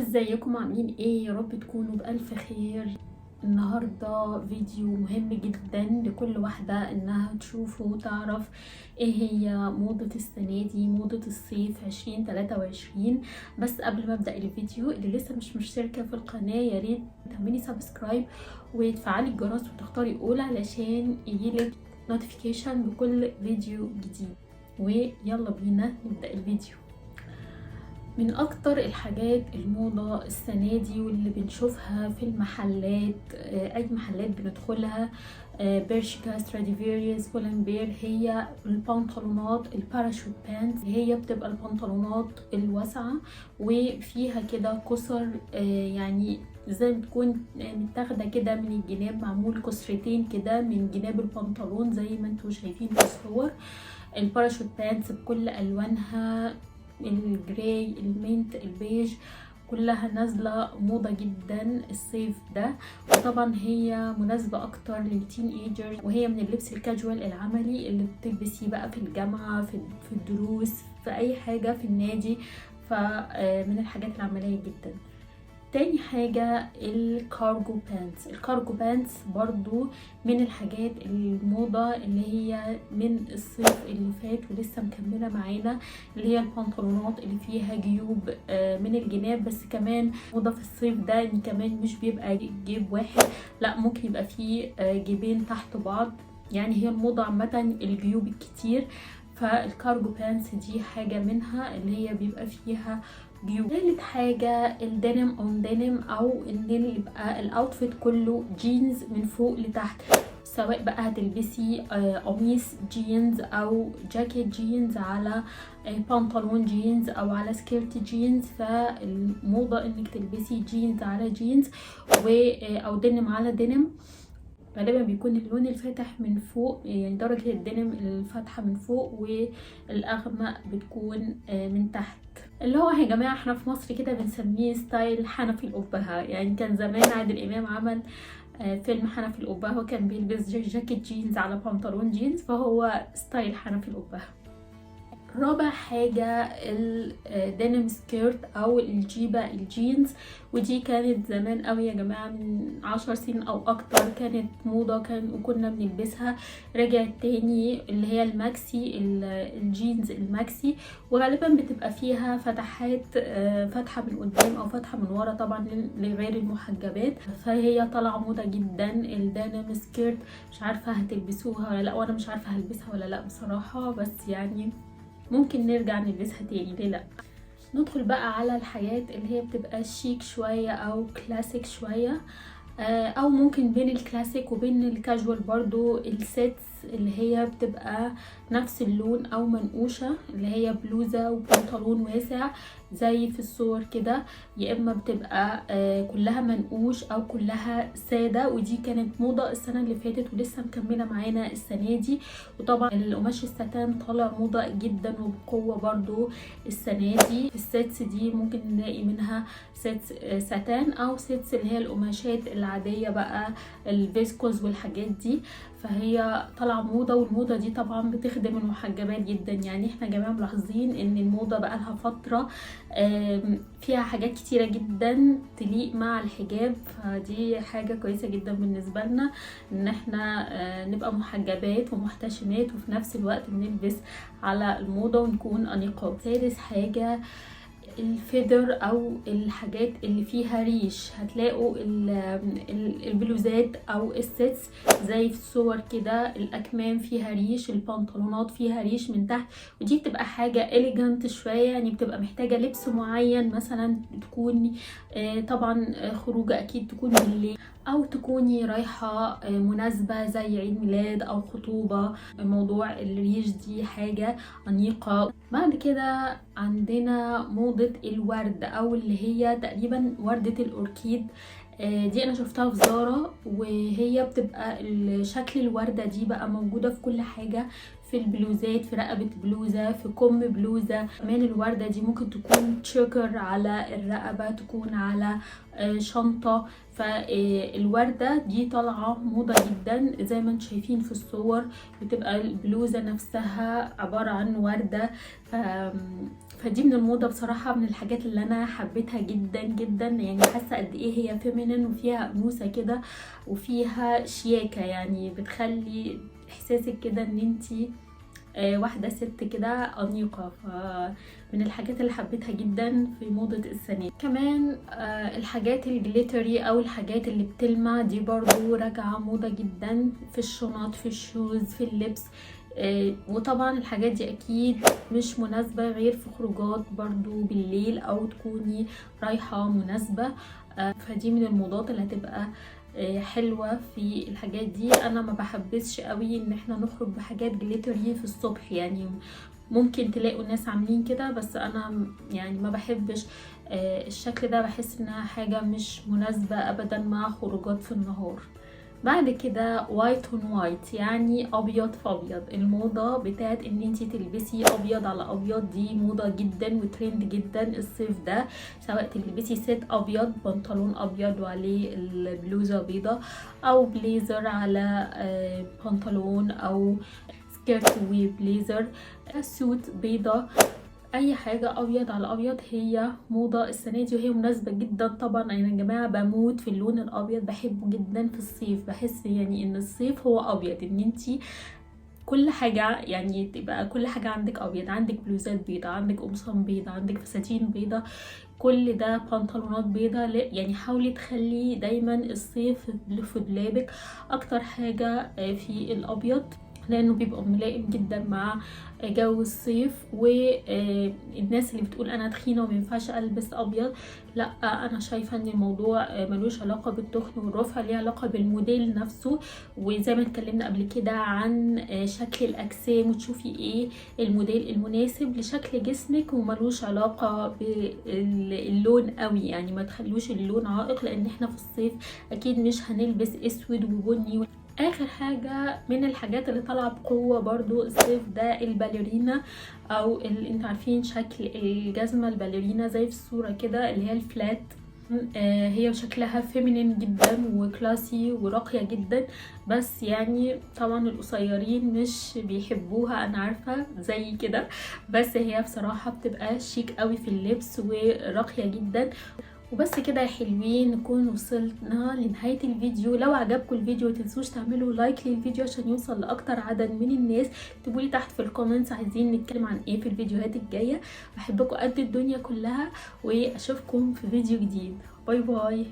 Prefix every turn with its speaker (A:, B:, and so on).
A: ازيكم عاملين ايه؟ يا رب تكونوا بألف خير. النهاردة فيديو مهم جدا لكل واحدة انها تشوفه وتعرف ايه هي موضة السنة دي، موضة الصيف 2023. بس قبل ما ابدأ الفيديو، اللي لسه مش مشتركة في القناة يا ريت تعملي سبسكرايب وتفعلي الجرس وتختاري اول علشان يجيلك نوتيفيكيشن بكل فيديو جديد. ويلا بينا نبدأ الفيديو. من اكتر الحاجات الموضة السنة دي واللي بنشوفها في المحلات، اي محلات بندخلها، بيرشكا، ستراديفيريوس، بولمبير، هي البنطلونات الباراشوت بانت. هي بتبقى البنطلونات الواسعة وفيها كده كسر، يعني زي ما تكون متاخده كده من الجناب، معمول كسرتين كده من جناب البنطلون زي ما انتوا شايفين في الصور. الباراشوت بانتس بكل الوانها، الجراي، المينت، البيج، كلها نازلة موضة جدا الصيف ده. وطبعا هي مناسبة اكتر للتين ايجرز، وهي من اللبس الكاجوال العملي اللي بتلبسيه بقى في الجامعة، في الدروس، في اي حاجة، في النادي. فمن الحاجات العملية جدا. تاني حاجة الكارجو بانتس. الكارجو بانتس برضو من الحاجات الموضة اللي هي من الصيف اللي فات ولسه مكملة معانا، اللي هي البنطلونات اللي فيها جيوب من الجناب. بس كمان موضة في الصيف ده ان كمان مش بيبقى جيب واحد، لا ممكن يبقى فيه جيبين تحت بعض. يعني هي الموضة عامة الجيوب الكتير، فالكارجو بانتس دي حاجة منها اللي هي بيبقى فيها جيوب. ثالث حاجة الدينم اون دينم، او ان يبقى الاوتفيت كله جينز من فوق لتحت، سواء بقى هتلبسي قميص جينز او جاكيت جينز على بنطلون جينز او على سكيرت جينز. فالموضة انك تلبسي جينز على جينز او دينم على دينم. غالبا بيكون اللون الفاتح من فوق، يعني درجة الدينم الفاتحة من فوق والأغمق بتكون من تحت. اللي هو يا جماعة احنا في مصر كده بنسميه ستايل حنفي الأبهة. يعني كان زمان عادل إمام عمل فيلم حنفي الأبهة، وكان بيلبس جاكيت جينز على بنطلون جينز، فهو ستايل حنفي الأبهة. رابع حاجة الدينم سكيرت او الجيبة الجينز، ودي كانت زمان قوي يا جماعة، من 10 سنين او اكتر كانت موضة وكنا بنلبسها. رجعت تاني اللي هي الماكسي، الجينز الماكسي، وغالبا بتبقى فيها فتحات، فتحة من قدام او فتحة من ورا طبعا لغير المحجبات. فهي طالعة موضة جدا الدينم سكيرت. مش عارفة هتلبسوها ولا لا، وانا مش عارفة هلبسها ولا لا بصراحة، بس يعني ممكن نرجع نلبسها تاني، ليه لا. ندخل بقى على الحاجات اللي هي بتبقى شيك شوية او كلاسيك شوية، او ممكن بين الكلاسيك وبين الكاجوال برضو. السيتس اللي هي بتبقى نفس اللون او منقوشة، اللي هي بلوزة وبنطلون واسع زي في الصور كده، يا اما بتبقى كلها منقوش او كلها سادة. ودي كانت موضة السنة اللي فاتت ولسه مكملة معانا السنة دي. وطبعا القماش الستان طالع موضة جدا وبقوة برضو السنة دي. في السيتس دي ممكن نلاقي منها سيتس ستان او سيتس اللي هي القماشات العادية بقى، الفيسكوز والحاجات دي. فهي طالعه موضه، والموضه دي طبعا بتخدم المحجبات جدا. يعني احنا يا جماعه ملاحظين ان الموضه بقى لها فتره فيها حاجات كتيره جدا تليق مع الحجاب، فدي حاجه كويسه جدا بالنسبه لنا ان احنا نبقى محجبات ومحتشمات وفي نفس الوقت بنلبس على الموضه ونكون انيقات. ثالث حاجه الفيدر او الحاجات اللي فيها ريش. هتلاقوا البلوزات او السيتس زي في الصور كده، الاكمام فيها ريش، البنطلونات فيها ريش من تحت. ودي بتبقى حاجة إليجانت شوية، يعني بتبقى محتاجة لبس معين، مثلا تكون طبعا خروجة اكيد تكون بالليل، او تكوني رايحة مناسبة زي عيد ميلاد او خطوبة. موضوع الريش دي حاجة انيقة. بعد كده عندنا موضة الورد، او اللي هي تقريبا وردة الاوركيد. دي انا شفتها في زارا، وهي بتبقى شكل الوردة دي بقى موجودة في كل حاجة، في البلوزات، في رقبة بلوزة، في كم بلوزة. كمان الوردة دي ممكن تكون تشيكر على الرقبة، تكون على شنطة. فالوردة دي طالعة موضة جدا زي ما انتم شايفين في الصور. بتبقى البلوزة نفسها عبارة عن وردة، فدي من الموضة بصراحة، من الحاجات اللي انا حبيتها جدا جدا. يعني حاسة قد ايه هي فيمينين وفيها انوثة كده وفيها شياكة، يعني بتخلي احساسك كده ان انتي واحدة ست كده أنيقة. فمن الحاجات اللي حبيتها جدا في موضة السنة. كمان الحاجات الجليتري أو الحاجات اللي بتلمع دي برضو راجعة موضة جدا في الشنط، في الشوز، في اللبس. وطبعا الحاجات دي أكيد مش مناسبة غير في خروجات برضو بالليل أو تكوني رايحة مناسبة. فدي من الموضات اللي هتبقى حلوة في الحاجات دي. انا ما بحبسش قوي ان احنا نخرج بحاجات جليتري في الصبح، يعني ممكن تلاقوا الناس عاملين كده بس انا يعني ما بحبش الشكل ده. بحس انها حاجة مش مناسبة ابدا مع خروجات في النهار. بعد كده وايت اون وايت، يعني ابيض في ابيض. الموضه بتاعت ان انتي تلبسي ابيض على ابيض دي موضه جدا وترند جدا الصيف ده. سواء تلبسي ست ابيض، بنطلون ابيض وعليه البلوزه بيضه، او بليزر على بنطلون، او سكيرت وبليزر، سوت بيضه. اي حاجه ابيض على ابيض هي موضه السنه دي، وهي مناسبه جدا. طبعا انا يا جماعه بموت في اللون الابيض، بحبه جدا في الصيف. بحس يعني ان الصيف هو ابيض، ان انتي كل حاجه يعني تبقى كل حاجه عندك ابيض. عندك بلوزات بيضه، عندك قمصان بيضه، عندك فساتين بيضه، كل ده بنطلونات بيضه. يعني حاولي تخلي دايما الصيف في دولابك اكتر حاجه في الابيض، لانه بيبقى ملائم جدا مع جو الصيف. والناس اللي بتقول انا تخينه وما ينفعش البس ابيض، لا، انا شايفه ان الموضوع ملوش علاقه بالتخن والرفع، ليه علاقه بالموديل نفسه. وزي ما اتكلمنا قبل كده عن شكل الاجسام، وتشوفي ايه الموديل المناسب لشكل جسمك، وملوش علاقه باللون قوي. يعني ما تخلوش اللون عائق، لان احنا في الصيف اكيد مش هنلبس اسود وبني. اخر حاجة من الحاجات اللي طالعة بقوة برضو الصيف ده الباليرينا، او انتوا عارفين شكل الجزمة الباليرينا زي في الصورة كده اللي هي الفلات. هي شكلها فيمينين جدا وكلاسي وراقية جدا، بس يعني طبعا القصيرين مش بيحبوها، انا عارفة زي كده. بس هي بصراحة بتبقى شيك قوي في اللبس وراقية جدا. وبس كده يا حلوين، نكون وصلنا لنهاية الفيديو. لو عجبكم الفيديو متنسوش تعملوا لايك للفيديو عشان يوصل لأكتر عدد من الناس. اكتبوا لي تحت في الكومنتس عايزين نتكلم عن ايه في الفيديوهات الجاية. بحبكم قد الدنيا كلها، واشوفكم في فيديو جديد. باي باي.